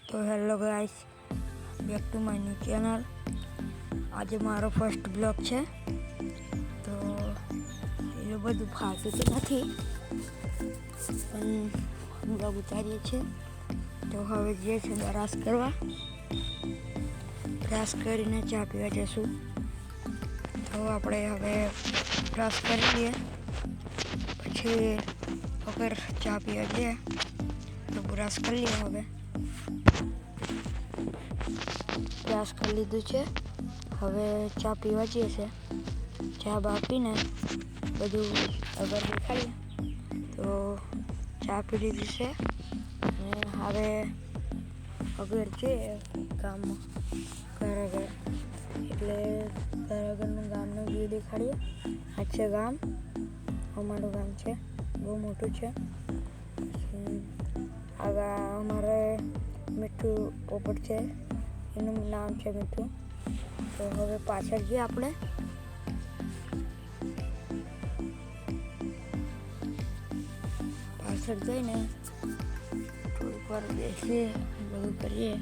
તો hello guys, back to my new channel. આજે મારો ફર્સ્ટ બ્લોગ છે. તો એ બધું ફાલતું તો નથી, પણ બ્લોગ ઉતારીએ છીએ. તો હવે જે છે બ્રશ કરવા, બ્રશ કરીને ચા પીવા જઈશું. તો આપણે હવે બ્રશ કરી લઈએ, પછી વગર ચા પીવા જઈએ. તો બ્રશ કરી લઈએ. હવે બ્રશ કરી લીધું છે, હવે ચા પીવા જઈએ છે. ચા બાપીને બધું અગર દેખાડીએ તો ચા પી લીધી છે. અને હવે અગર જઈએ ગામમાં ઘર એટલે ઘરનું ગામનું વ્યૂ દેખાડીએ. આ છે ગામ, અમારું ગામ છે, બહુ મોટું છે. આગળ અમારે મીઠું પોપટ છે, એનું નામ છે મીઠું. તો હવે પાછળ જઈએ આપણે. પાછળ જઈને થોડીક વાર બેસીએ, બધું કરીએ.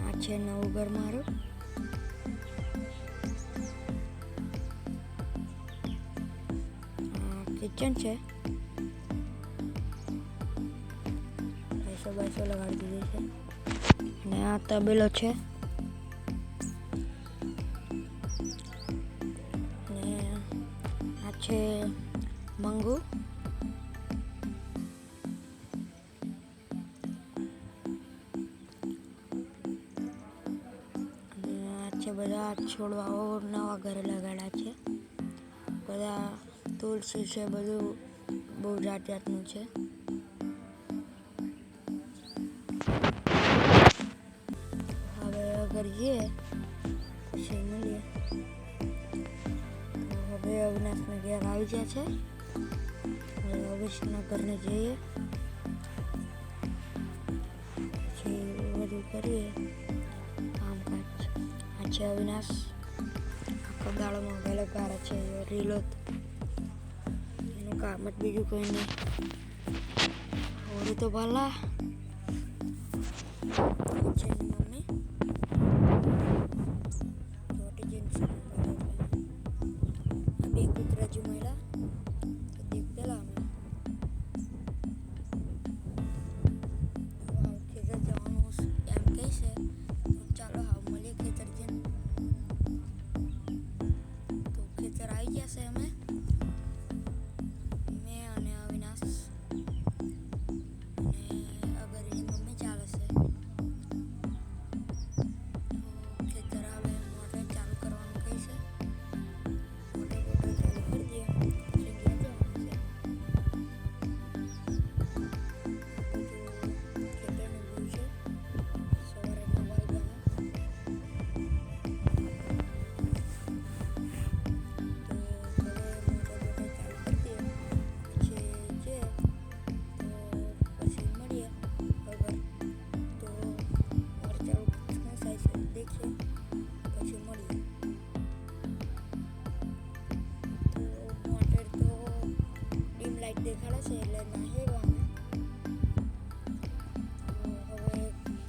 આ છે નવું ઘર મારું. કિચન છે, પૈસો લગાડી દીધી છે. અને આ તબેલો છે. અને આ છે મંગુ. અને આ છે બધા છોડવાઓ નવા ઘરે લગાડ્યા છે. બધા તુલસી છે, બધું બહુ જાતનું છે. હવે અગર જઈએ પછી મળીએ. તો હવે અવિનાશના ઘેર આવી ગયા છે. હવે અવિનાશના ઘરને જઈએ, પછી બધું કરીએ કામકાજ. આ છે અવિનાશ, આખો દાડો મોબાઈલ ગાળે છે, રીલો. એનું કામ જ બીજું કંઈ નહીં. હોળી તો ભલા છે એની મમ્મી મોટી જીન્સ બે કૂતરા જુમેલા તો દેખ પેલા અમે ખેતર જવાનું એમ કહે છે. તો ચાલો હા મળીએ ખેતર જઈને. તો ખેતર આવી જશે. મેં અને અવિનાશ અને અગર એની મમ્મી ચાલે છે. ખેતર આવે મોટર ચાલુ કરવાનું કહે છે. મોટર ચાલુ કરી દઈએ, પછી ઘેર જવાનું છે. બધું ખેતરનું વ્યૂ છે. સવારે 9 વાગ્યામાં. લાઈટ દેખાડે છે એટલે નાહી અમે. હવે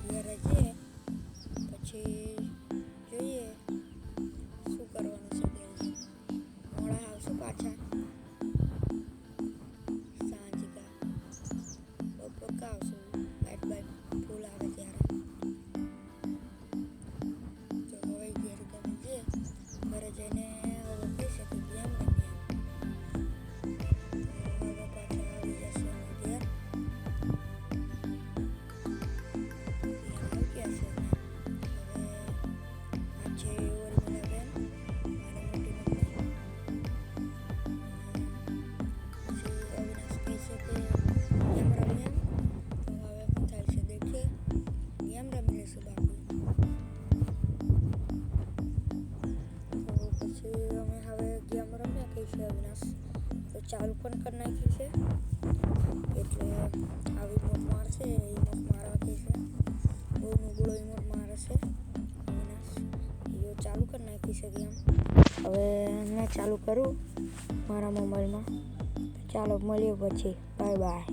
ઘરે જઈએ પછી જોઈએ શું કરવાનું છે. મોડા આવશું પાછા સાંજિકા બપોર કા આવશું. લાઈટ ફૂલ આવે ત્યારે. તો હવે ઘેર જઈએ, ઘરે જઈને હવે કહી શકીએ ગેમ રમીએ. ચાલુ પણ કરી નાખ્યું છે, એટલે આવી ઇમોટ મારશે. ઇમોટ મારવા કે છે, બહુ નબળો ઇમોટ મારે છે અવિનાશ. એ ચાલુ કરી નાખી છે ગેમ. હવે મેં ચાલુ કરું મારા મોબાઈલમાં. ચાલો મળીએ પછી. Bye bye.